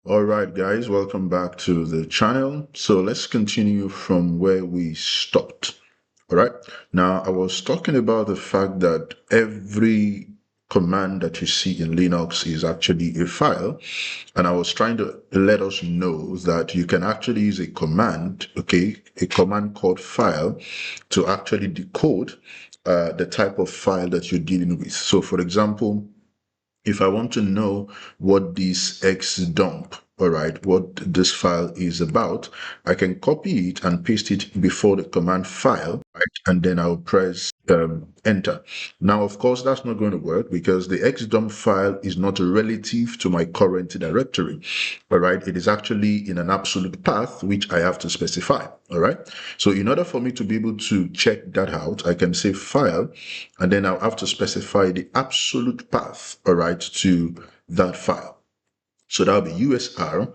All right, guys, welcome back to the channel. So let's continue from where we stopped. All right. Now, I was talking about the fact that every command that you see in Linux is actually a file. And I was trying to let us know that you can actually use a command, okay, a command called file to actually decode the type of file that you're dealing with. So, for example, if I want to know what this X dump, all right, what this file is about, I can copy it and paste it before the command file, right? And then I'll press enter. Now, of course, that's not going to work because the xdump file is not relative to my current directory, all right? It is actually in an absolute path, which I have to specify, all right? So in order for me to be able to check that out, I can say file, and then I'll have to specify the absolute path, all right, to that file. So that'll be usr/bin/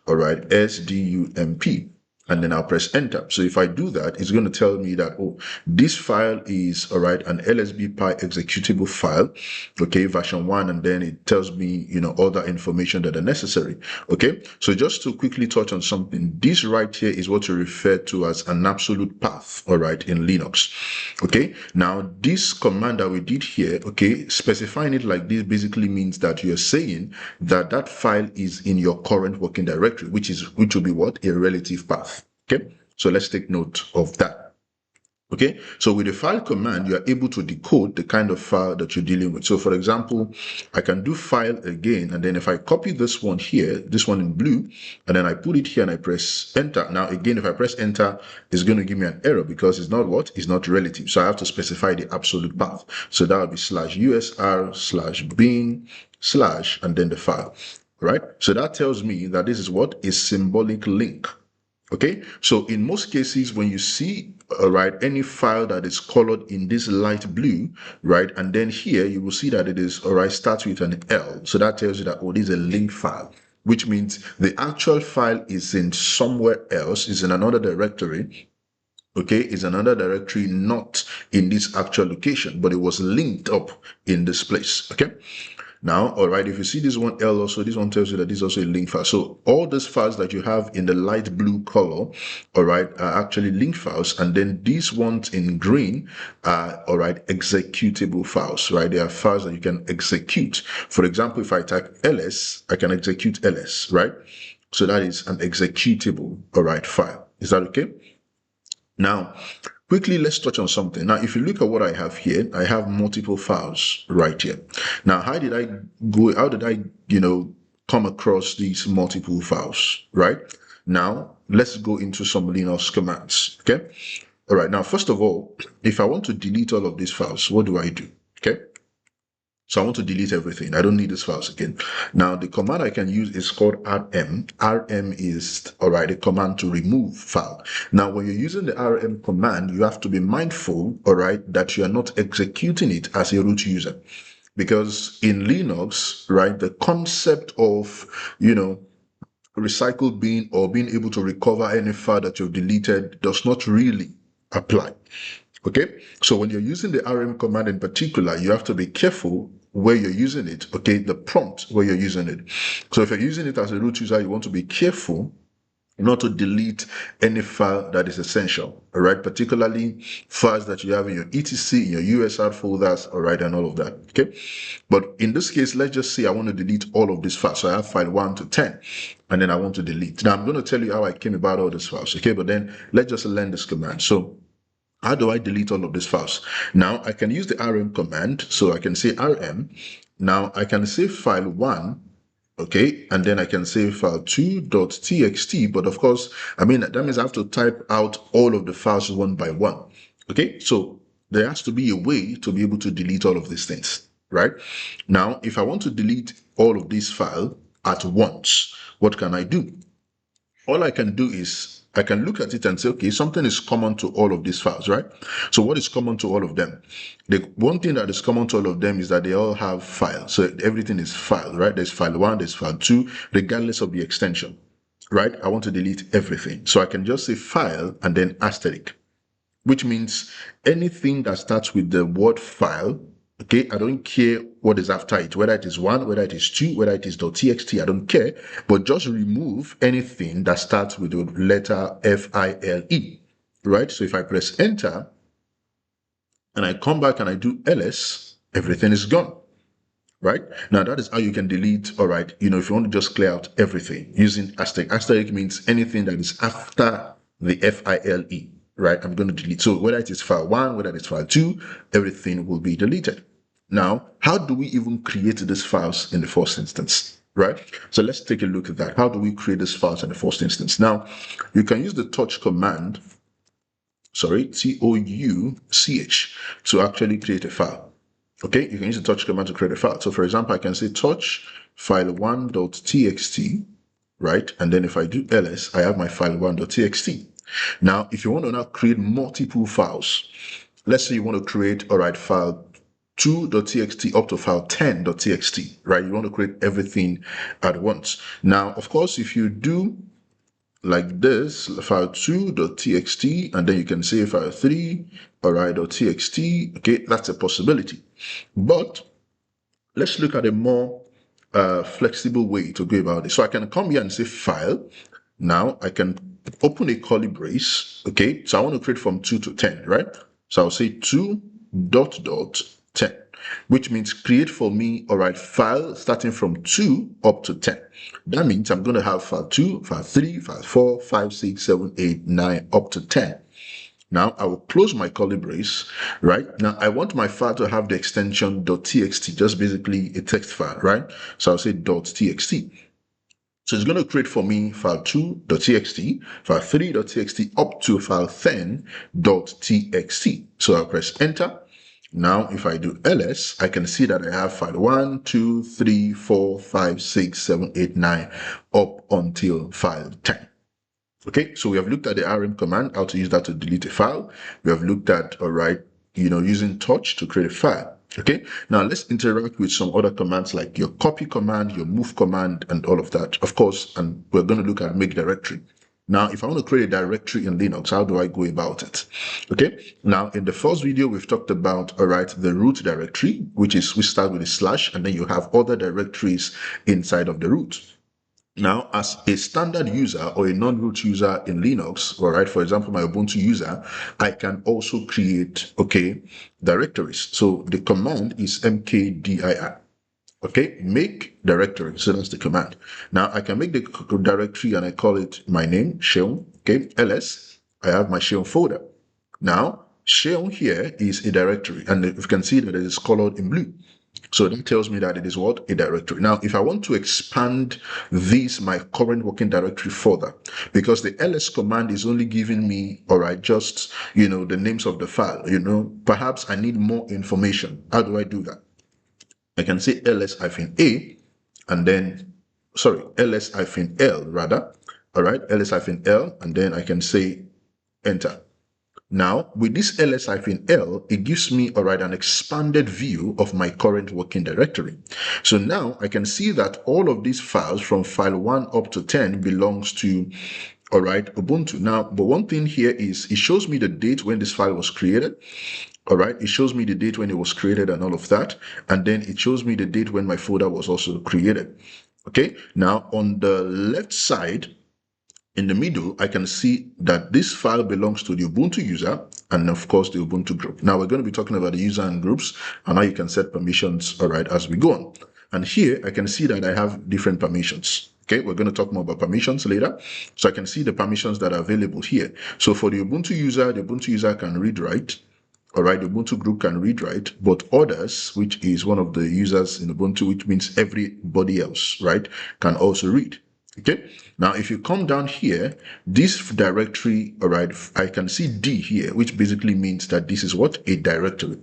all right, sdump, and then I'll press enter. So if I do that, it's going to tell me that, oh, this file is, all right, an lsb pi executable file, okay, version 1, and then it tells me, all the information that are necessary, okay? So just to quickly touch on something, this right here is what you refer to as an absolute path, all right, in Linux, okay? Now, this command that we did here, okay, specifying it like this basically means that you're saying that that file is in your current working directory, which will be what? A relative path. Okay, so let's take note of that. Okay, so with the file command, you are able to decode the kind of file that you're dealing with. So for example, I can do file again, and then if I copy this one here, this one in blue, and then I put it here and I press enter. Now again, if I press enter, it's going to give me an error because it's not what? It's not relative. So I have to specify the absolute path. So that would be /usr/bin/ and then the file, right? So that tells me that this is what? A symbolic link. Okay, so in most cases, when you see, any file that is colored in this light blue, right, and then here you will see that it is, starts with an L. So that tells you that, oh, this is a link file, which means the actual file is in somewhere else, is in another directory. Okay, is another directory, not in this actual location, but it was linked up in this place. Okay. Now, all right, if you see this one L also, this one tells you that this is also a link file. So all these files that you have in the light blue color, all right, are actually link files. And then these ones in green are, all right, executable files, right? They are files that you can execute. For example, if I type ls, I can execute ls, right? So that is an executable, all right, file. Is that okay? Now, quickly, let's touch on something. Now, if you look at what I have here, I have multiple files right here. Now, how did I come across these multiple files, right? Now, let's go into some Linux commands, okay? All right, now, first of all, if I want to delete all of these files, what do I do, okay? So I want to delete everything. I don't need these files again. Now, the command I can use is called rm. Rm is, all right, a command to remove file. Now, when you're using the rm command, you have to be mindful, all right, that you are not executing it as a root user. Because in Linux, right, the concept of, recycle bin or being able to recover any file that you've deleted does not really apply. Okay, so when you're using the rm command in particular, you have to be careful where you're using it, okay, the prompt where you're using it. So if you're using it as a root user, you want to be careful not to delete any file that is essential, all right, particularly files that you have in your etc, in your usr folders, all right, and all of that, okay? But in this case, let's just say I want to delete all of these files. So I have file 1 to 10, and then I want to delete. Now I'm going to tell you how I came about all these files, okay? But then let's just learn this command. So how do I delete all of these files? Now I can use the rm command. So I can say rm. Now I can save file 1, okay, and then I can save file 2.txt. But of course, that means I have to type out all of the files one by one. Okay, so there has to be a way to be able to delete all of these things, right? Now, if I want to delete all of these files at once, what can I do? All I can do is I can look at it and say, okay, something is common to all of these files, right? So what is common to all of them? The one thing that is common to all of them is that they all have files. So everything is file, right? There's file 1, there's file 2, regardless of the extension, right? I want to delete everything. So I can just say file and then asterisk, which means anything that starts with the word file, Okay, I don't care what is after it, whether it is 1, whether it is 2, whether it is .txt, I don't care, but just remove anything that starts with the letter F-I-L-E, right? So if I press enter and I come back and I do ls, everything is gone. Right? Now that is how you can delete, all right, if you want to just clear out everything using asterisk. Asterisk means anything that is after the F-I-L-E, right? I'm going to delete. So whether it is file 1, whether it's file 2, everything will be deleted. Now, how do we even create these files in the first instance, right? So let's take a look at that. How do we create these files in the first instance? Now, you can use the touch command, Touch, to actually create a file. Okay, you can use the touch command to create a file. So for example, I can say touch file1.txt, right? And then if I do ls, I have my file1.txt. Now, if you want to now create multiple files, let's say you want to create, all right, file 2.txt up to file 10.txt, right? You want to create everything at once. Now, of course, if you do like this, file 2.txt, and then you can say file 3, all right, .txt, okay, that's a possibility. But let's look at a more flexible way to go about it. So I can come here and say file. Now I can open a curly brace, okay? So I want to create from 2 to 10, right? So I'll say 2 dot dot 10, which means create for me, all right, file starting from 2 up to 10. That means I'm going to have file 2, file 3, file 4, 5, 6, 7, 8, 9, up to 10. Now I will close my curly brace, right? Now I want my file to have the extension .txt, just basically a text file, right? So I'll say .txt. So it's going to create for me file 2.txt, file 3.txt, up to file 10.txt. So I'll press enter. Now, if I do ls, I can see that I have file 1, 2, 3, 4, 5, 6, 7, 8, 9, up until file 10. Okay, so we have looked at the rm command, how to use that to delete a file. We have looked at, all right, using touch to create a file. Okay, now let's interact with some other commands like your copy command, your move command, and all of that. Of course, and we're going to look at make directory. Now, if I want to create a directory in Linux, how do I go about it? Okay, now in the first video, we've talked about, all right, the root directory, which start with a slash, and then you have other directories inside of the root. Now, as a standard user or a non-root user in Linux, all right, for example, my Ubuntu user, I can also create, okay, directories. So the command is mkdir. Okay, make directory. So that's the command. Now I can make the directory and I call it my name, Sheon. Okay, ls. I have my Sheon folder. Now, Sheon here is a directory, and you can see that it is colored in blue. So that tells me that it is what? A directory. Now, if I want to expand this, my current working directory further, because the ls command is only giving me, all right, just, the names of the file, perhaps I need more information. How do I do that? I can say ls-a, and then, sorry, ls-l rather, all right, ls-l, and then I can say enter. Now, with this ls-l, it gives me, all right, an expanded view of my current working directory. So now I can see that all of these files from file 1 up to 10 belongs to, all right, Ubuntu. Now, but one thing here is it shows me the date when this file was created. All right, it shows me the date when it was created and all of that. And then it shows me the date when my folder was also created. Okay, now on the left side, in the middle, I can see that this file belongs to the Ubuntu user and of course the Ubuntu group. Now we're going to be talking about the user and groups and how you can set permissions, all right, as we go on. And here I can see that I have different permissions. Okay, we're going to talk more about permissions later. So I can see the permissions that are available here. So for the Ubuntu user can read, write. All right, the Ubuntu group can read, write, but others, which is one of the users in Ubuntu, which means everybody else, right, can also read. Okay, now if you come down here, this directory, all right, I can see D here, which basically means that this is what? A directory.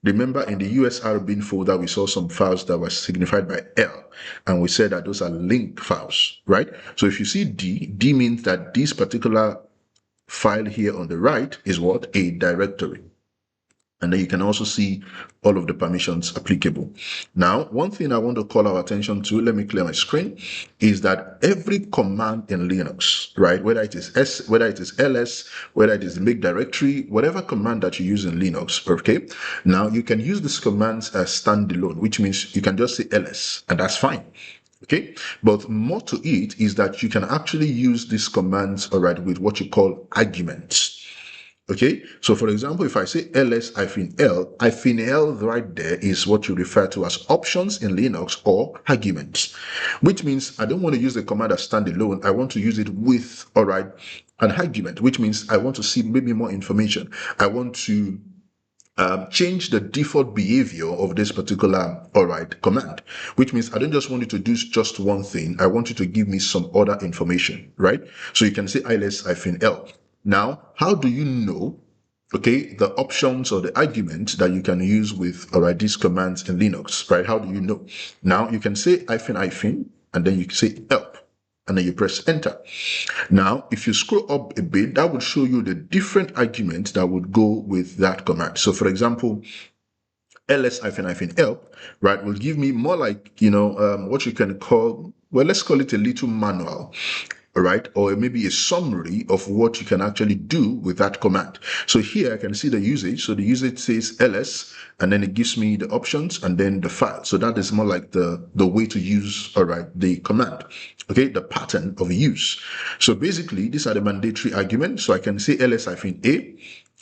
Remember in the USR bin folder, we saw some files that were signified by L, and we said that those are link files, right? So if you see D means that this particular file here on the right is what? A directory. And then you can also see all of the permissions applicable. Now, one thing I want to call our attention to, let me clear my screen, is that every command in Linux, right, whether it is whether it is ls, whether it is make directory, whatever command that you use in Linux, okay, now you can use these commands as standalone, which means you can just say ls, and that's fine. Okay, but more to it is that you can actually use these commands, all right, with what you call arguments. Okay, so for example, if I say ls-l right there is what you refer to as options in Linux or arguments, which means I don't want to use the command as standalone. I want to use it with, all right, an argument, which means I want to see maybe more information. I want to change the default behavior of this particular, all right, command, which means I don't just want you to do just one thing. I want you to give me some other information, right? So you can say ls-l. Now, how do you know, okay, the options or the arguments that you can use with, all right, these commands in Linux, right? How do you know? Now, you can say -, and then you can say help, and then you press enter. Now, if you scroll up a bit, that would show you the different arguments that would go with that command. So for example, ls-help, right, will give me more like, what you can call, well, let's call it a little manual, right, or maybe a summary of what you can actually do with that command. So here I can see the usage. So the usage says ls, and then it gives me the options and then the file. So that is more like the way to use, all right, the command. Okay, the pattern of use. So basically, these are the mandatory arguments. So I can say ls-a,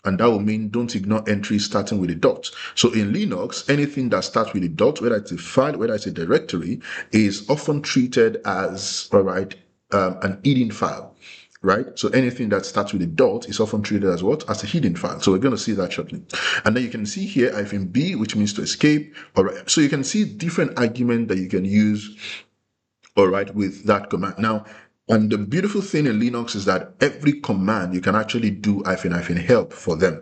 and that will mean don't ignore entries starting with a dot. So in Linux, anything that starts with a dot, whether it's a file, whether it's a directory, is often treated as, all right, an hidden file, right? So anything that starts with a dot is often treated as what? As a hidden file. So we're going to see that shortly. And then you can see here -b, which means to escape. All right. So you can see different arguments that you can use, all right, with that command. Now, and the beautiful thing in Linux is that every command you can actually do -help for them,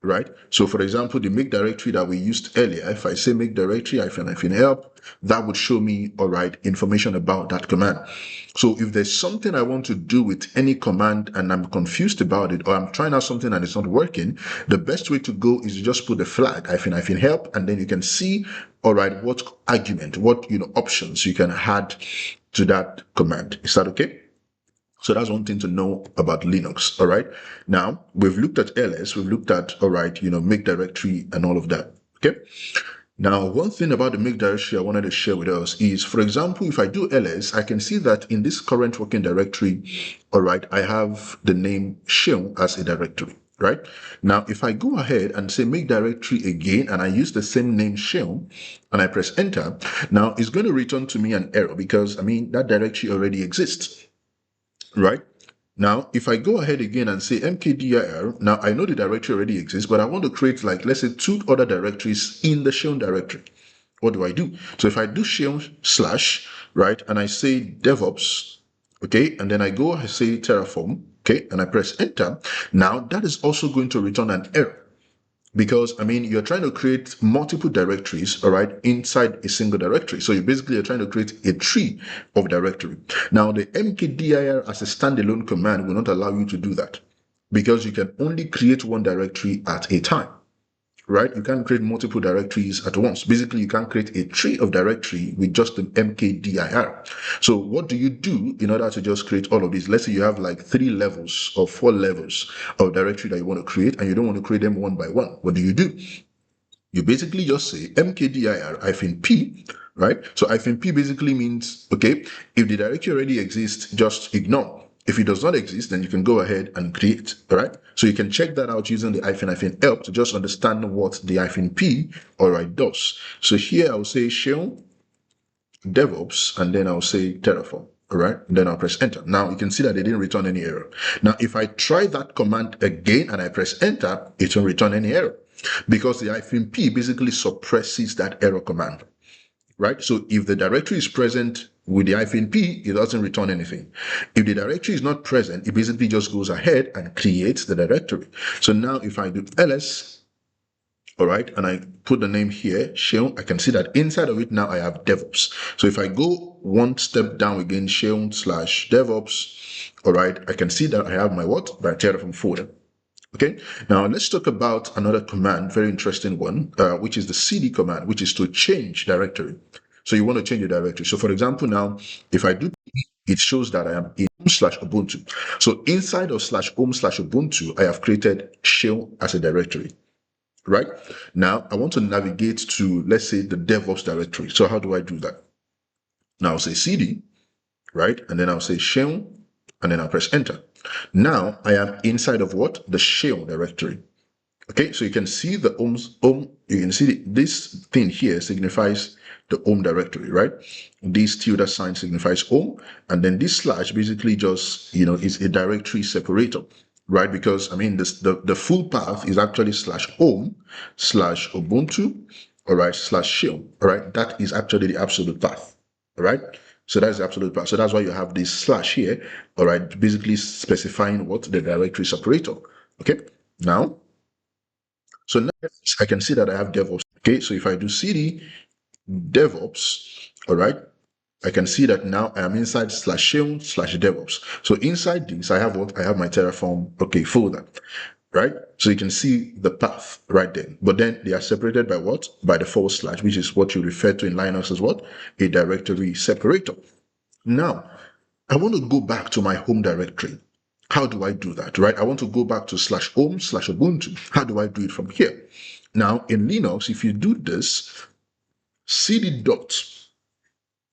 right? So for example, the make directory that we used earlier, if I say make directory -help, that would show me, all right, information about that command. So if there's something I want to do with any command and I'm confused about it, or I'm trying out something and it's not working, the best way to go is to just put the flag -help, and then you can see, all right, what argument, what, options you can add to that command. Is that okay? So that's one thing to know about Linux, all right? Now, we've looked at ls, we've looked at, all right, make directory and all of that, okay? Now, one thing about the make directory I wanted to share with us is, for example, if I do ls, I can see that in this current working directory, all right, I have the name shown as a directory, right? Now, if I go ahead and say make directory again, and I use the same name shown, and I press enter, now it's going to return to me an error because, that directory already exists. Right? Now, if I go ahead again and say mkdir, now I know the directory already exists, but I want to create, like, let's say 2 other directories in the shown directory. What do I do? So if I do shown /, right, and I say DevOps, okay, and then I go, I say Terraform, okay, and I press enter, now that is also going to return an error. Because, you're trying to create multiple directories, all right, inside a single directory. So you're trying to create a tree of directory. Now, the mkdir as a standalone command will not allow you to do that because you can only create one directory at a time, right? You can't create multiple directories at once. Basically, you can't create a tree of directory with just the mkdir. So what do you do in order to just create all of these? Let's say you have like 3 levels or 4 levels of directory that you want to create, and you don't want to create them one by one. What do? You basically just say mkdir-p, right? So -p basically means, okay, if the directory already exists, just ignore. If it does not exist, then you can go ahead and create, all right? So you can check that out using the -help to just understand what the -p, all right, does. So here I'll say shell DevOps, and then I'll say Terraform, all right? And then I'll press enter. Now you can see that it didn't return any error. Now, if I try that command again and I press enter, it won't return any error because the -p basically suppresses that error command, right? So if the directory is present with the -p, it doesn't return anything. If the directory is not present, it basically just goes ahead and creates the directory. So now if I do ls, all right, and I put the name here, shell, I can see that inside of it now I have DevOps. So if I go one step down again, shell /DevOps, all right, I can see that I have my what? My Terraform folder. Okay, now let's talk about another command, very interesting one, which is the cd command, which is to change directory. So you want to change the directory. So for example, now, if I do, it shows that I am in /Ubuntu. So inside of /home/Ubuntu, I have created shell as a directory, right? Now I want to navigate to, let's say, the DevOps directory. So how do I do that? Now I'll say cd, right? And then I'll say shell, and then I'll press enter. Now I am inside of what? The shell directory. Okay, so you can see the home, you can see this thing here signifies the home directory, right? This tilde sign signifies home, and then this slash basically just, is a directory separator, right? Because I mean, the full path is actually /home/Ubuntu, all right, /shell, all right? That is actually the absolute path, all right? So that's the absolute path. So that's why you have this slash here, all right, basically specifying what? The directory separator, okay? Now, so now I can see that I have DevOps. Okay, so if I do cd DevOps, all right, I can see that now I am inside /shell/DevOps. So inside this, I have what? I have my Terraform, okay, folder, right? So you can see the path right there. But then they are separated by what? By the /, which is what you refer to in Linux as what? A directory separator. Now, I want to go back to my home directory. How do I do that, right? I want to go back to /home/Ubuntu. How do I do it from here? Now, in Linux, if you do this, cd dot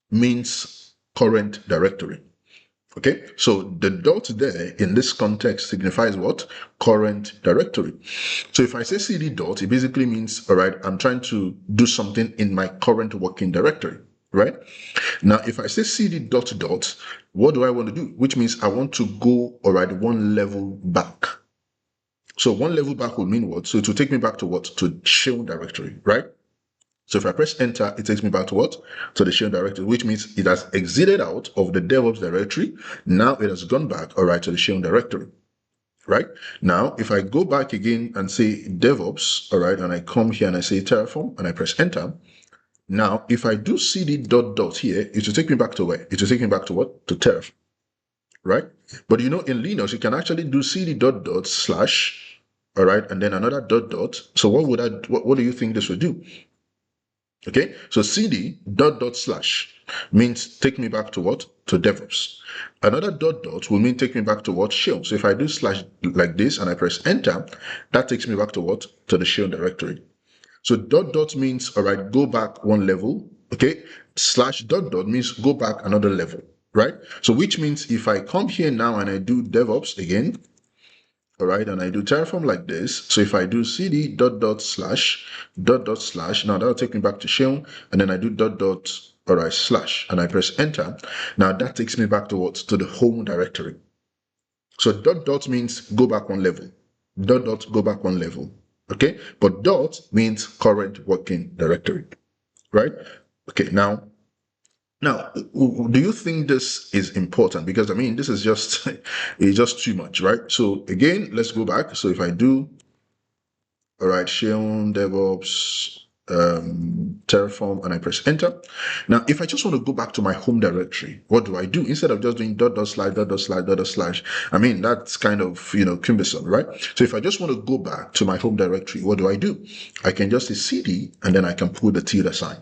means current directory. Okay, so the dot there in this context signifies what? Current directory. So if I say cd dot, it basically means, all right, I'm trying to do something in my current working directory, right? Now, if I say cd dot dot, what do I want to do? Which means I want to go, all right, one level back. So one level back would mean what? So it will take me back to what? To shell directory, right? So if I press enter, it takes me back to what? To the shell directory, which means it has exited out of the DevOps directory. Now it has gone back, all right, to the shell directory, right? Now, if I go back again and say DevOps, all right, and I come here and I say Terraform and I press enter, now if I do cd dot dot here, it will take me back to where? It will take me back to what? To Terraform, right? But in Linux, you can actually do cd dot dot slash, all right, and then another dot dot. So what do you think this would do? Okay, so cd dot dot slash means take me back to what? To DevOps. Another dot dot will mean take me back to what? Shell. So if I do slash like this and I press enter, that takes me back to what? To the shell directory. So dot dot means, all right, go back one level. Okay, slash dot dot means go back another level, right? So which means if I come here now and I do DevOps again, all right, and I do Terraform like this. So if I do cd dot dot slash, now that'll take me back to shell, and then I do dot dot, all right, slash, and I press enter. Now that takes me back to what? To the home directory. So dot dot means go back one level. Dot dot, go back one level. Okay, but dot means current working directory, right? Okay, now, do you think this is important? Because I mean, this is just it's just too much, right? So again, let's go back. So if I do, all right, shell DevOps Terraform, and I press enter. Now, if I just want to go back to my home directory, what do I do? Instead of just doing dot dot slash dot dot slash dot dot slash, I mean, that's kind of, cumbersome, right? So if I just want to go back to my home directory, what do? I can just say cd, and then I can put the tilde sign.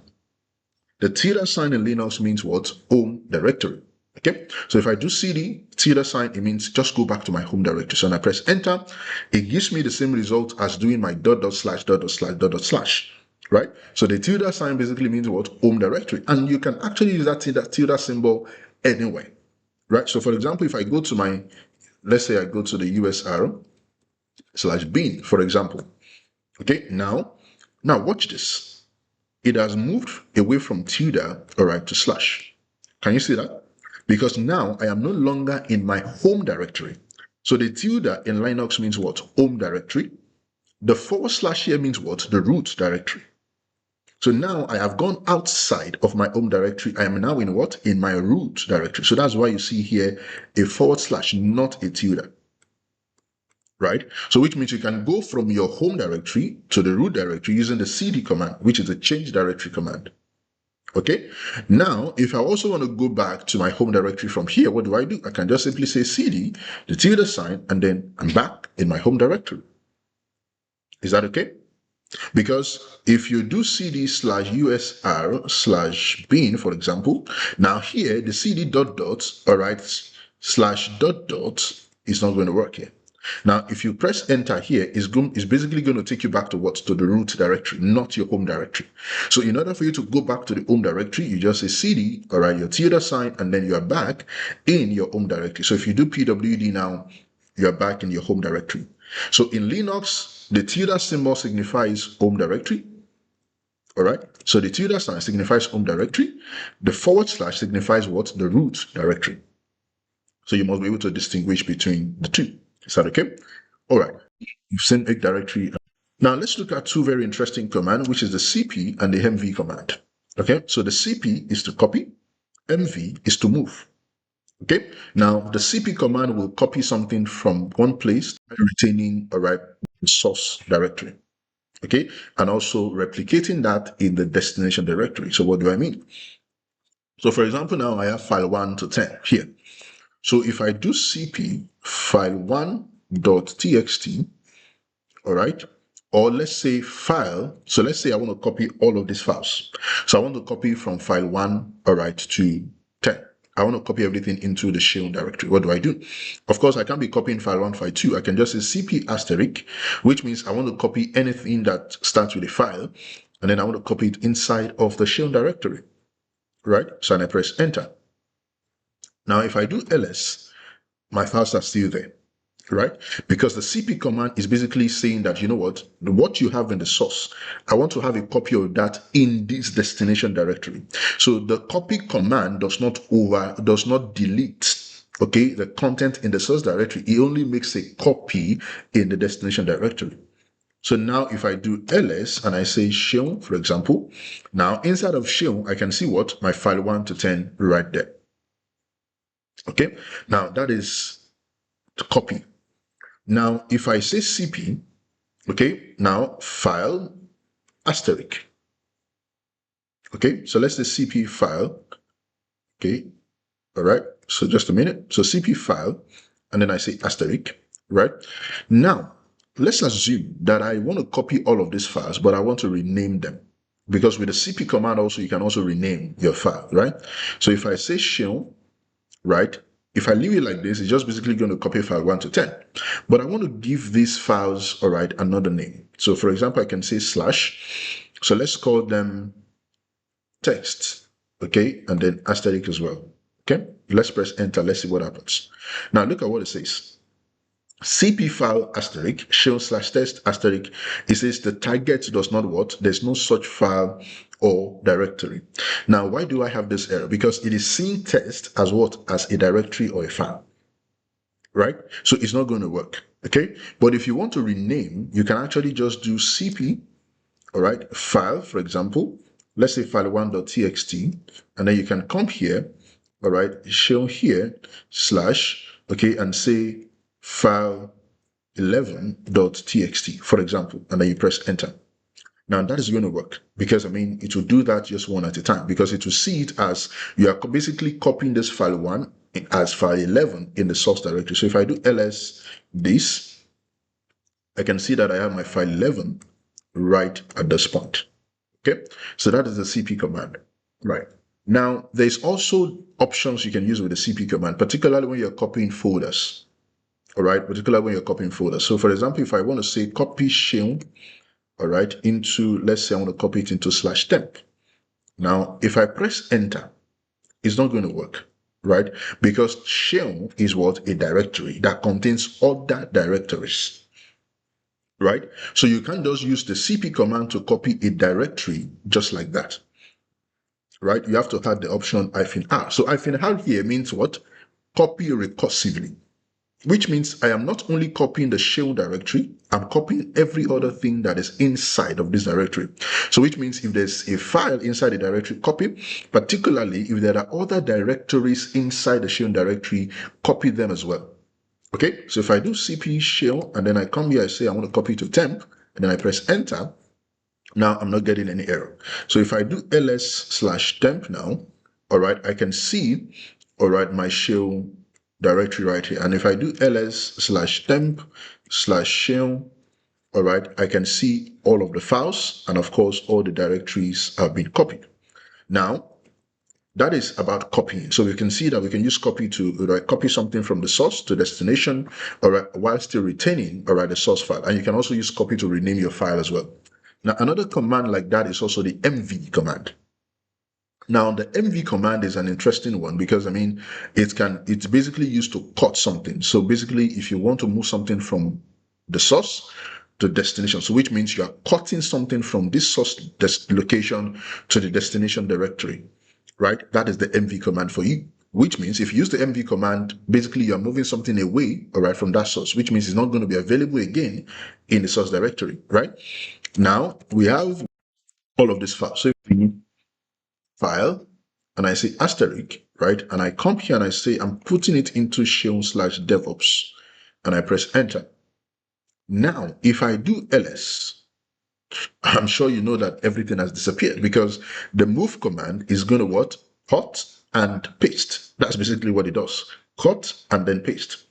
The tilde sign in Linux means what? Home directory. Okay, so if I do cd tilde sign, it means just go back to my home directory. So when I press enter, it gives me the same result as doing my dot dot slash dot dot slash dot dot slash, right? So the tilde sign basically means what? Home directory. And you can actually use that tilde symbol anywhere, right? So for example, if I go to let's say I go to the usr/bin, for example. Okay, now watch this. It has moved away from tilde, all right, to slash. Can you see that? Because now I am no longer in my home directory. So the tilde in Linux means what? Home directory. The / here means what? The root directory. So now I have gone outside of my home directory. I am now in what? In my root directory. So that's why you see here a /, not a tilde. Right? So which means you can go from your home directory to the root directory using the cd command, which is a change directory command. Okay, now if I also want to go back to my home directory from here, what do? I can just simply say cd, the tilde sign, and then I'm back in my home directory. Is that okay? Because if you do cd slash usr slash bin, for example, now here the cd dot dot, all right, slash dot dot is not going to work here. Now, if you press enter here, it's basically going to take you back to what? To the root directory, not your home directory. So in order for you to go back to the home directory, you just say cd, all right, your tilde sign, and then you are back in your home directory. So if you do pwd now, you are back in your home directory. So in Linux, the tilde symbol signifies home directory. All right. So the tilde sign signifies home directory. The forward slash signifies what? The root directory. So you must be able to distinguish between the two. Is that okay? All right. You've seen make directory. Now let's look at two very interesting commands, which is the cp and the mv command. Okay. So the cp is to copy, mv is to move. Okay, now the cp command will copy something from one place, retaining, all right, the source directory. Okay, and also replicating that in the destination directory. So what do I mean? So for example, now I have file 1 to 10 here. So if I do cp file1.txt, all right, or let's say file, so let's say I want to copy all of these files. So I want to copy from file 1, all right, to 10. I want to copy everything into the shell directory. What do I do? Of course, I can't be copying file 1, file 2. I can just say cp asterisk, which means I want to copy anything that starts with a file, and then I want to copy it inside of the shell directory, right? So I press enter. Now, if I do ls, my files are still there, right? Because the cp command is basically saying that, you know what you have in the source, I want to have a copy of that in this destination directory. So the copy command does not delete, okay, the content in the source directory. It only makes a copy in the destination directory. So now if I do ls and I say shell, for example, now inside of shell, I can see what? My file 1 to 10 right there. Okay, now that is the copy. Now, if I say cp, okay, now file asterisk. Okay, so let's say cp file. Okay, all right. So just a minute. So cp file, and then I say asterisk, right? Now, let's assume that I want to copy all of these files, but I want to rename them. Because with the cp command also, you can also rename your file, right? So if I say shell, right? If I leave it like this, it's just basically going to copy file 1 to 10. But I want to give these files, all right, another name. So for example, I can say slash. So let's call them text, okay? And then asterisk as well, okay? Let's press enter. Let's see what happens. Now look at what it says. cp file asterisk shell slash test asterisk. It says the target does not what? There's no such file or directory. Now, why do I have this error? Because it is seeing test as what? As a directory or a file, right? So it's not going to work, okay? But if you want to rename, you can actually just do cp, all right, file, for example, let's say file1.txt, and then you can come here, all right, show here, slash, okay, and say file 11.txt, for example, and then you press enter. Now that is going to work because, I mean, it will do that just one at a time because it will see it as you are basically copying this file 1 as file 11 in the source directory. So if I do ls this, I can see that I have my file 11 right at this point. Okay, so that is the cp command, right? Now, there's also options you can use with the cp command, particularly when you're copying folders. All right, particularly when you're copying folders. So for example, if I want to say copy shell, all right, into, let's say I want to copy it into slash temp. Now, if I press enter, it's not going to work, right? Because shell is what? A directory that contains other directories, right? So you can't just use the cp command to copy a directory just like that, right? You have to add the option -r. So -r here means what? Copy recursively, which means I am not only copying the shell directory, I'm copying every other thing that is inside of this directory. So which means if there's a file inside the directory, copy, particularly if there are other directories inside the shell directory, copy them as well. Okay, so if I do cp shell and then I come here, I say I want to copy to temp, and then I press enter, now I'm not getting any error. So if I do ls/temp now, all right, I can see, all right, my shell directory right here. And if I do ls/temp/shell, all right, I can see all of the files, and of course, all the directories have been copied. Now, that is about copying. So we can see that we can use copy to copy something from the source to destination, all right, while still retaining, all right, the source file. And you can also use copy to rename your file as well. Now, another command like that is also the mv command. Now, the mv command is an interesting one because it's basically used to cut something. So basically, if you want to move something from the source to destination, so which means you are cutting something from this source location to the destination directory, right? That is the mv command for you. Which means if you use the mv command, basically you're moving something away, all right, from that source, which means it's not going to be available again in the source directory, right? Now we have all of this file. So if we file and I say asterisk, right? And I come here and I say I'm putting it into shell/devops and I press enter. Now, if I do ls, I'm sure you know that everything has disappeared because the move command is going to what? Cut and paste. That's basically what it does. Cut and then paste.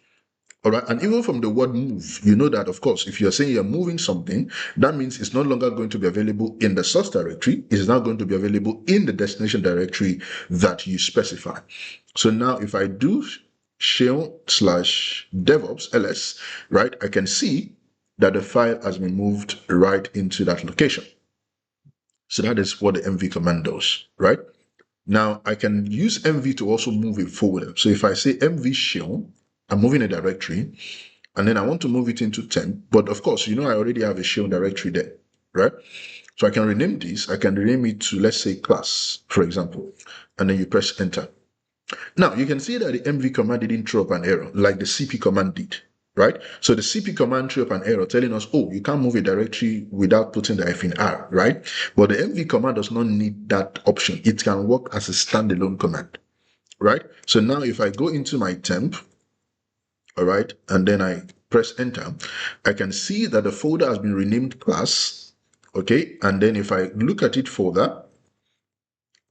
All right. And even from the word move, you know that, of course, if you're saying you're moving something, that means it's no longer going to be available in the source directory. It's now going to be available in the destination directory that you specify. So now if I do shell/devops ls, right, I can see that the file has been moved right into that location. So that is what the mv command does, right? Now I can use mv to also move a folder. So if I say mv shell, I'm moving a directory, and then I want to move it into temp. But of course, I already have a shell directory there, right? So I can rename this. I can rename it to, let's say, class, for example, and then you press enter. Now you can see that the mv command didn't throw up an error like the cp command did, right? So the cp command threw up an error telling us, oh, you can't move a directory without putting the -r, right? But the mv command does not need that option. It can work as a standalone command, right? So now if I go into my temp, all right, and then I press enter, I can see that the folder has been renamed class, okay? And then if I look at it further,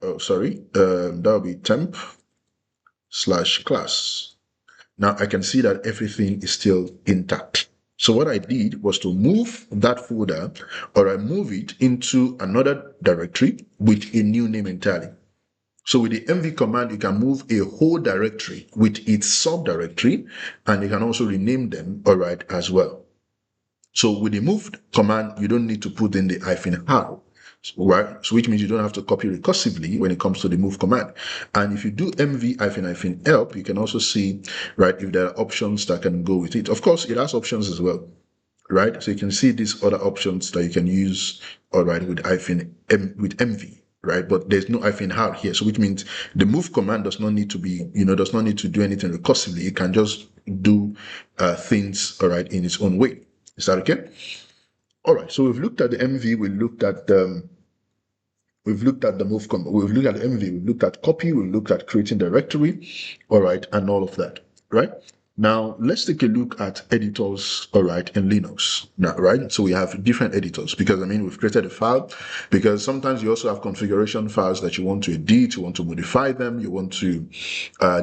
that'll be temp/class. Now I can see that everything is still intact. So what I did was to move that folder, or I move it into another directory with a new name entirely. So with the mv command, you can move a whole directory with its subdirectory, and you can also rename them, all right, as well. So with the move command, you don't need to put in the -r, right? So which means you don't have to copy recursively when it comes to the move command. And if you do mv-help, you can also see, right, if there are options that can go with it. Of course, it has options as well, right? So you can see these other options that you can use, all right, with mv, right? But there's no -r here. So which means the move command does not need to be, does not need to do anything recursively. It can just do things, all right, in its own way. Is that okay? All right. So we've looked at the mv. We've looked at the move command. We've looked at the mv. We've looked at copy. We've looked at creating directory. All right, and all of that. Right. Now let's take a look at editors. All right, in Linux. Now, right. So we have different editors because we've created a file. Because sometimes you also have configuration files that you want to edit. You want to modify them. You want to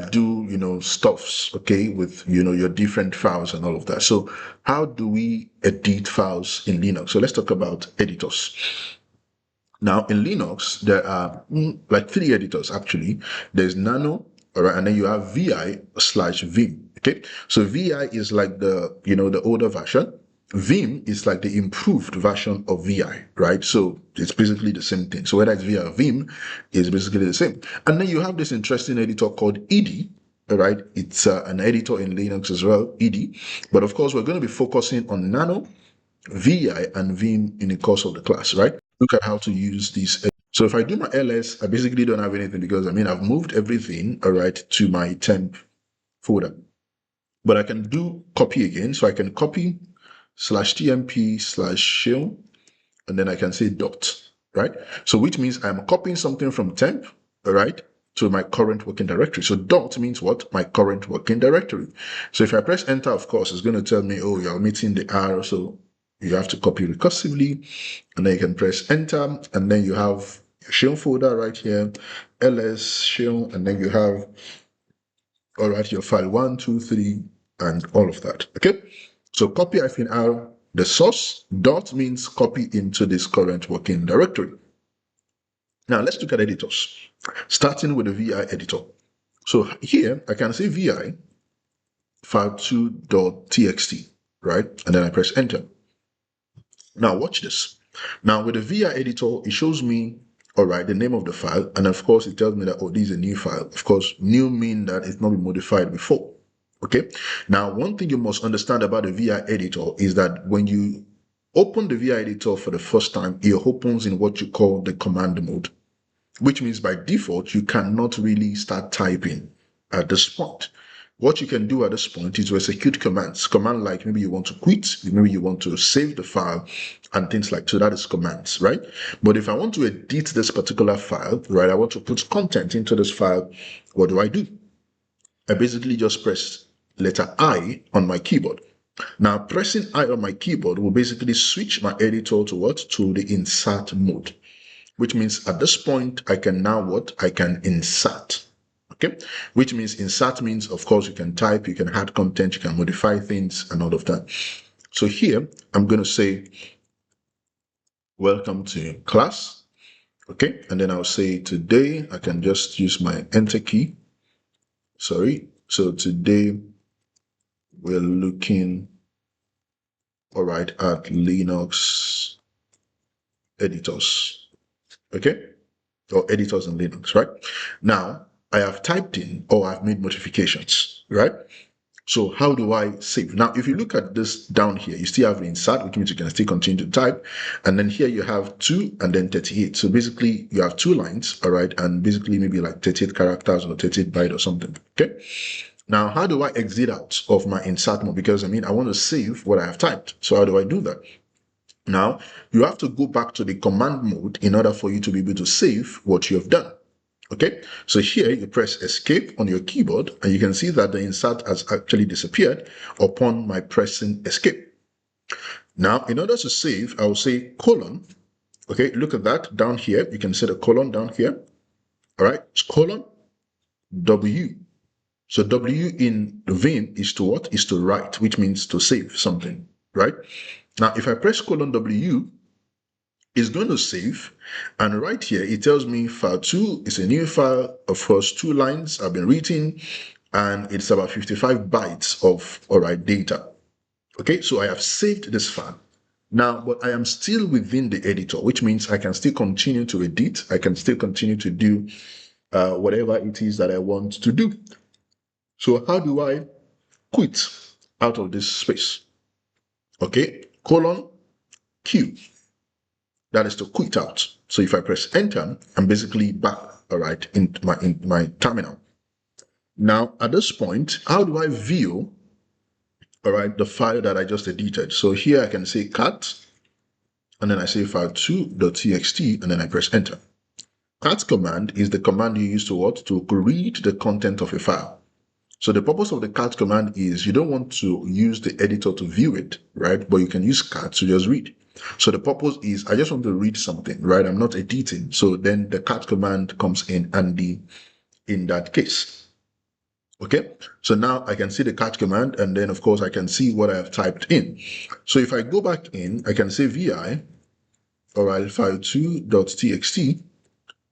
do stuffs. Okay, with your different files and all of that. So how do we edit files in Linux? So let's talk about editors. Now in Linux, there are like 3 editors actually. There's Nano, all right, and then you have VI/Vim. Okay, so VI is like the older version. Vim is like the improved version of VI, right? So it's basically the same thing. So whether it's VI or Vim, it's basically the same. And then you have this interesting editor called ED. All right, it's an editor in Linux as well, ED. But of course, we're going to be focusing on Nano, VI, and Vim in the course of the class, right? Look at how to use these. So if I do my ls, I basically don't have anything because I've moved everything, all right, to my temp folder. But I can do copy again. So I can copy /tmp/shell, and then I can say dot, right? So which means I'm copying something from temp, all right, to my current working directory. So dot means what? My current working directory. So if I press enter, of course, it's going to tell me, oh, you're omitting the R, so you have to copy recursively, and then you can press enter, and then you have your shell folder right here, ls shell, and then you have, all right, your file 1, 2, 3, and all of that. Okay, so copy -r the source. Dot means copy into this current working directory. Now let's look at editors, starting with the VI editor. So here I can say VI file2.txt, right? And then I press enter. Now watch this. Now with the VI editor, it shows me, all right, the name of the file. And of course, it tells me that, oh, this is a new file. Of course, new means that it's not been modified before. Okay. Now, one thing you must understand about the VI editor is that when you open the VI editor for the first time, it opens in what you call the command mode, which means by default, you cannot really start typing at this point. What you can do at this point is to execute commands. Command like maybe you want to quit, maybe you want to save the file and things like so. That is commands, right? But if I want to edit this particular file, right, I want to put content into this file, what do? I basically just press letter I on my keyboard. Now pressing I on my keyboard will basically switch my editor to what? To the insert mode, which means at this point, I can now what? I can insert. Okay, which means insert means, of course, you can type, you can add content, you can modify things and all of that. So here, I'm going to say, welcome to class. Okay, and then I'll say today, I can just use my enter key. Sorry. So today we're looking, all right, at Linux editors. Okay, or editors in Linux, right? Now, I have typed in or I've made modifications, right? So how do I save? Now, if you look at this down here, you still have the insert, which means you can still continue to type. And then here you have 2 and then 38. So basically you have 2 lines, all right? And basically maybe like 38 characters or 38 byte or something, okay? Now, how do I exit out of my insert mode? Because I mean, I want to save what I have typed. So how do I do that? Now, you have to go back to the command mode in order for you to be able to save what you have done. Okay, so here you press escape on your keyboard and you can see that the insert has actually disappeared upon my pressing escape. Now, in order to save, I will say colon. Okay, look at that down here. You can see the colon down here. All right, it's colon W. So W in Vim is to what? Is to write, which means to save something, right? Now, if I press colon W, it's going to save, and right here it tells me file 2 is a new file. Of course, 2 lines have been written and it's about 55 bytes of, all right, data. Okay, so I have saved this file now, but I am still within the editor, which means I can still continue to edit. I can still continue to do whatever it is that I want to do. So how do I quit out of this space? Okay, colon Q. That is to quit out. So if I press enter, I'm basically back, all right, in my terminal. Now, at this point, how do I view, all right, the file that I just edited? So here I can say cat, and then I say file2.txt, and then I press enter. Cat command is the command you use to what? To read the content of a file. So the purpose of the cat command is you don't want to use the editor to view it, right? But you can use cat to just read. So the purpose is I just want to read something, right? I'm not editing. So then the cat command comes in handy in that case. Okay, so now I can see the cat command, and then of course I can see what I have typed in. So if I go back in, I can say vi, all right, file2.txt,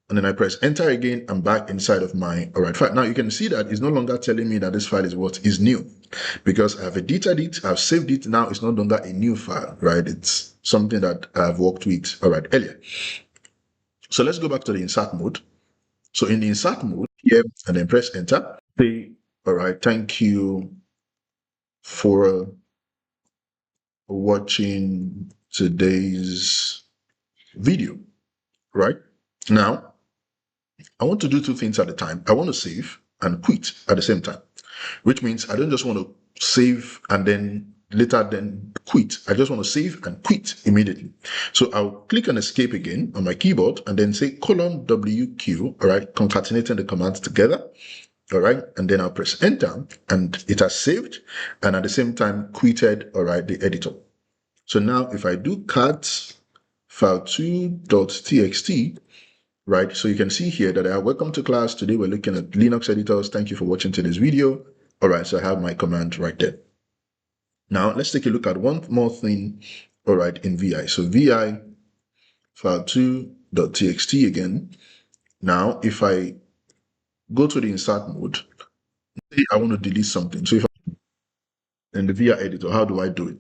and then I press enter again. I'm back inside of my, all right, file. Now you can see that it's no longer telling me that this file is what is new, because I've edited it, I've saved it. Now it's no longer a new file, right? It's something that I've worked with, all right, earlier. So let's go back to the insert mode. So in the insert mode here, and then press enter. Say, all right, thank you for watching today's video, right? Now, I want to do 2 things at a time. I want to save and quit at the same time, which means I don't just want to save and then later then quit. I just want to save and quit immediately. So I'll click on escape again on my keyboard and then say colon WQ, all right, concatenating the commands together. All right, and then I'll press enter and it has saved and at the same time quitted, all right, the editor. So now if I do cat file2.txt, right, so you can see here that I have welcome to class. Today we're looking at Linux editors. Thank you for watching today's video. All right, so I have my command right there. Now let's take a look at one more thing, all right, in VI. So VI file2.txt again. Now, if I go to the insert mode, say I want to delete something. So if I, in the VI editor, how do I do it?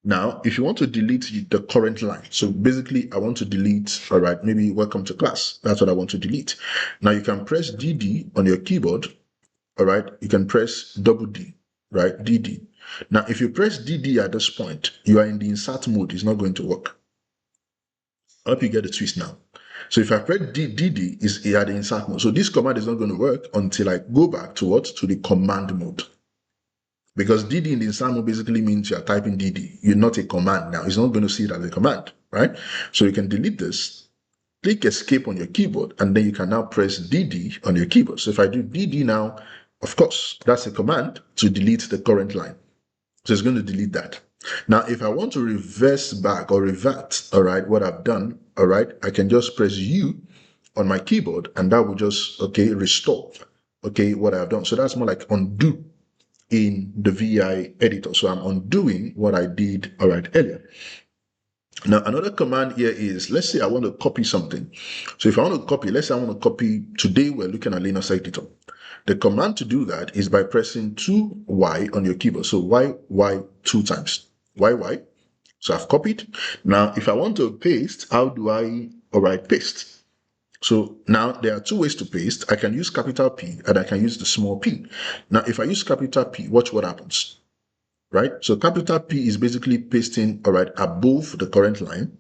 Now, if you want to delete the current line, so basically I want to delete, all right, maybe welcome to class. That's what I want to delete. Now you can press DD on your keyboard, all right? You can press double D, right? DD. Now, if you press DD at this point, you are in the insert mode. It's not going to work. I hope you get the twist now. So if I press DD, is at the insert mode. So this command is not going to work until I go back to what? To the command mode. Because DD in the insert mode basically means you're typing DD. You're not a command now. It's not going to see it as a command, right? So you can delete this, click escape on your keyboard, and then you can now press DD on your keyboard. So if I do DD now, of course, that's a command to delete the current line. So it's going to delete that. Now, if I want to reverse back or revert, all right, what I've done, all right, I can just press U on my keyboard and that will just, okay, restore, okay, what I've done. So that's more like undo in the VI editor. So I'm undoing what I did, all right, earlier. Now, another command here is, let's say I want to copy something. So if I want to copy, let's say I want to copy, today we're looking at Linux editor. The command to do that is by pressing 2Y on your keyboard. So Y 2 times. Y. So I've copied. Now, if I want to paste, how do I, all right, paste? So now there are two ways to paste. I can use capital P and I can use the small p. Now, if I use capital P, watch what happens, right? So capital P is basically pasting, all right, above the current line.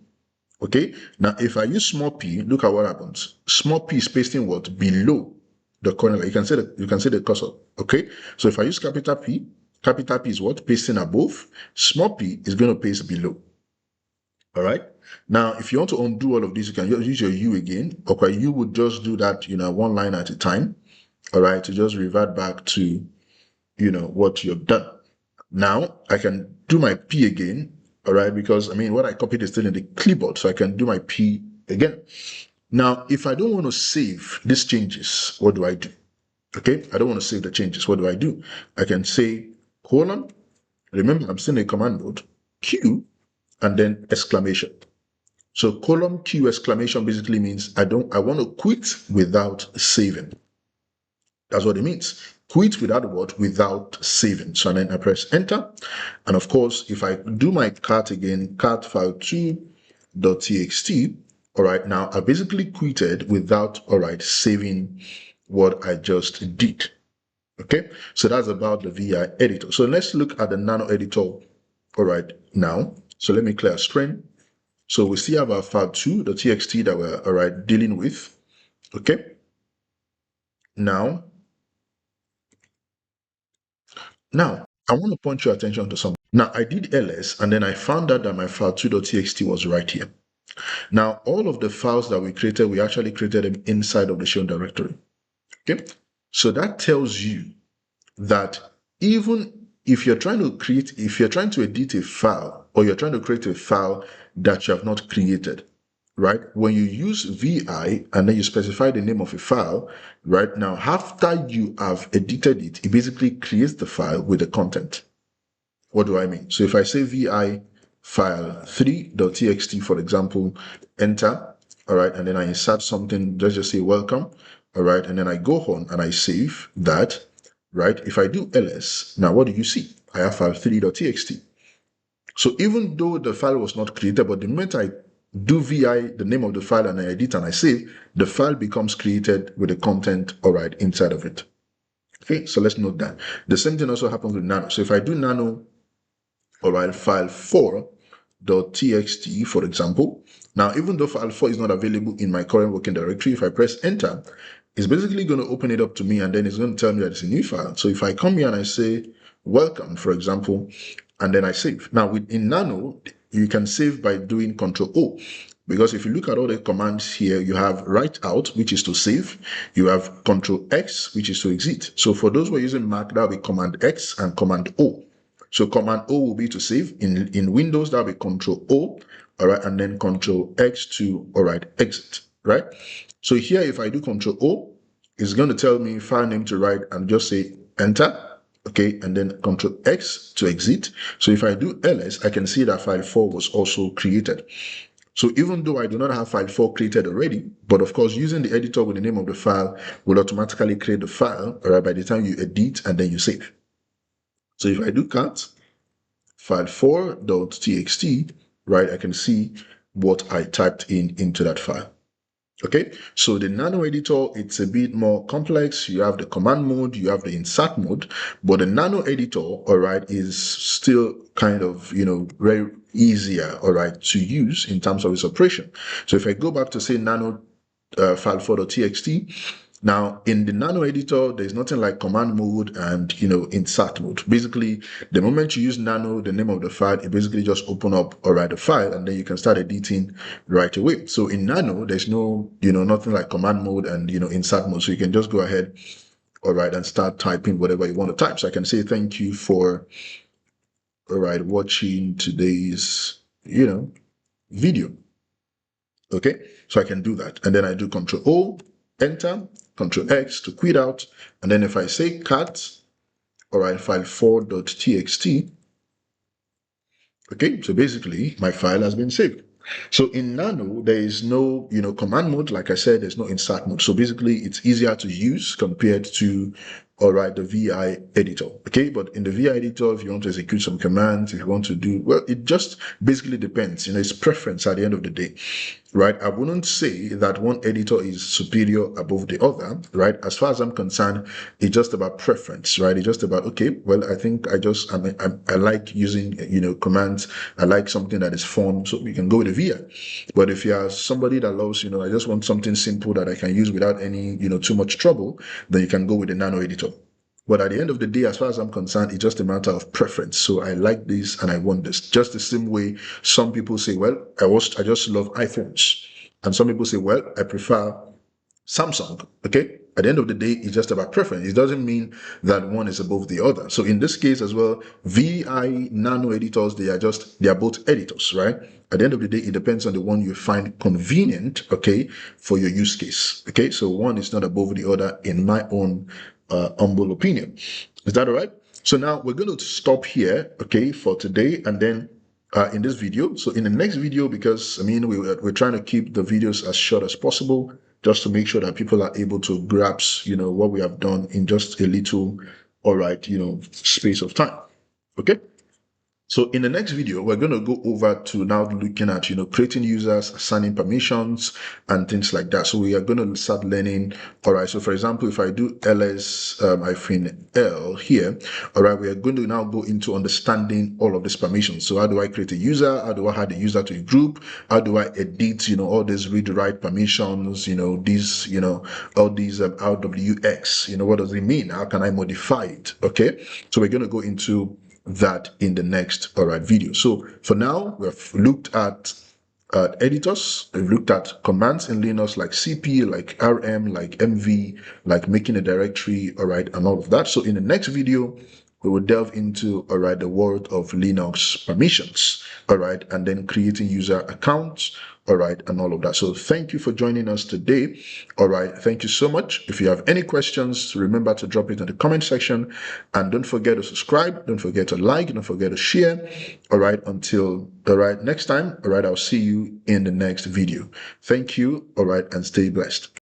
Okay. Now, if I use small p, look at what happens. Small p is pasting what? Below the current line. You can see the cursor. Okay. So if I use capital P is what? Pasting above. Small p is going to paste below. All right. Now, if you want to undo all of this, you can use your U again. Okay. You would just do that, one line at a time. All right. To just revert back to, what you've done. Now, I can do my P again. All right. Because, what I copied is still in the clipboard. So I can do my P again. Now, if I don't want to save these changes, what do I do? Okay. I don't want to save the changes. What do I do? I can say colon. Remember, I'm still in command mode. Q and then exclamation. So column Q exclamation basically means I want to quit without saving. That's what it means. Quit without what? Without saving. So then I press enter. And of course, if I do my cat again, cat file2.txt, all right, now I basically quitted without, all right, saving what I just did. Okay, so that's about the VI editor. So let's look at the Nano editor, all right, now. So let me clear a screen. So we still have our file2.txt that we're, all right, dealing with. Okay, now I want to point your attention to something. Now, I did ls, and then I found out that my file2.txt was right here. Now, all of the files that we created, we actually created them inside of the shown directory. Okay, so that tells you that even if you're trying to edit a file, or you're trying to create a file that you have not created, right? When you use VI and then you specify the name of a file, right now, after you have edited it, it basically creates the file with the content. What do I mean? So if I say VI file3.txt, for example, enter, all right, and then I insert something, let's just say welcome, all right, and then I go on and I save that, right? If I do ls, now what do you see? I have file3.txt. So even though the file was not created, but the moment I do VI, the name of the file, and I edit and I save, the file becomes created with the content, all right, inside of it. Okay, so let's note that. The same thing also happens with Nano. So if I do Nano, all right, file4.txt, for example, now even though file 4 is not available in my current working directory, if I press enter, it's basically going to open it up to me, and then it's going to tell me that it's a new file. So if I come here and I say welcome, for example, and then I save. Now in Nano, you can save by doing Control O, because if you look at all the commands here, you have write out, which is to save. You have Control X, which is to exit. So for those who are using Mac, that'll be Command X and Command O. So Command O will be to save. In Windows, that'll be Control O, all right, and then Control X to, all right, exit, right? So here, if I do Control O, it's going to tell me file name to write and just say enter. okay, and then Control X to exit. So if I do ls, I can see that file 4 was also created. So even though I do not have file 4 created already, but of course using the editor with the name of the file will automatically create the file, all right, by the time you edit and then you save. So if I do cat file4.txt, right, I can see what I typed into that file. Okay, so the Nano editor, it's a bit more complex. You have the command mode, you have the insert mode, but the Nano editor, all right, is still kind of, very easier, all right, to use in terms of its operation. So if I go back to say Nano file4.txt, now, in the Nano editor, there's nothing like command mode and, insert mode. Basically, the moment you use Nano, the name of the file, it basically just open up, all right, the file, and then you can start editing right away. So in Nano, there's no, nothing like command mode and, insert mode. So you can just go ahead, all right, and start typing whatever you want to type. So I can say thank you for, all right, watching today's, video. Okay, so I can do that. And then I do Control O, enter, Control X to quit out. And then if I say cat, all right, file4.txt, okay, so basically my file has been saved. So in Nano, there is no, command mode. Like I said, there's no insert mode. So basically it's easier to use compared to, all right, the VI editor. Okay, but in the VI editor, if you want to execute some commands, if you want to do, well, it just basically depends. It's preference at the end of the day, right? I wouldn't say that one editor is superior above the other, right? As far as I'm concerned, it's just about preference, right? It's just about, okay, well, I think I like using, commands. I like something that is fun, so we can go with a VI. But if you are somebody that loves, I just want something simple that I can use without any, too much trouble, then you can go with the Nano editor. But at the end of the day, as far as I'm concerned, it's just a matter of preference. So I like this and I want this. Just the same way some people say, well, I just love iPhones. And some people say, well, I prefer Samsung. Okay. At the end of the day, it's just about preference. It doesn't mean that one is above the other. So in this case as well, VI Nano editors, they are both editors, right? At the end of the day, it depends on the one you find convenient, okay, for your use case. Okay. So one is not above the other in my own humble opinion. Is that all right? So now we're going to stop here, okay, for today, and then in this video. So in the next video, because we're trying to keep the videos as short as possible, just to make sure that people are able to grasp, what we have done in just a little, all right, space of time. Okay. So in the next video, we're going to go over to now looking at, creating users, assigning permissions and things like that. So we are going to start learning. All right. So for example, if I do ls-l here, all right, we are going to now go into understanding all of these permissions. So how do I create a user? How do I add a user to a group? How do I edit, all these read write permissions, these, all these RWX, what does it mean? How can I modify it? Okay. So we're going to go into that in the next, all right, video. So for now, we've looked at editors, we've looked at commands in Linux like cp, like rm, like mv, like making a directory, all right, and all of that. So in the next video, we will delve into, all right, the world of Linux permissions, all right, and then creating user accounts, all right, and all of that. So thank you for joining us today. All right, thank you so much. If you have any questions, remember to drop it in the comment section, and don't forget to subscribe, don't forget to like, don't forget to share. All right, until all right next time. All right, I'll see you in the next video. Thank you. All right, and stay blessed.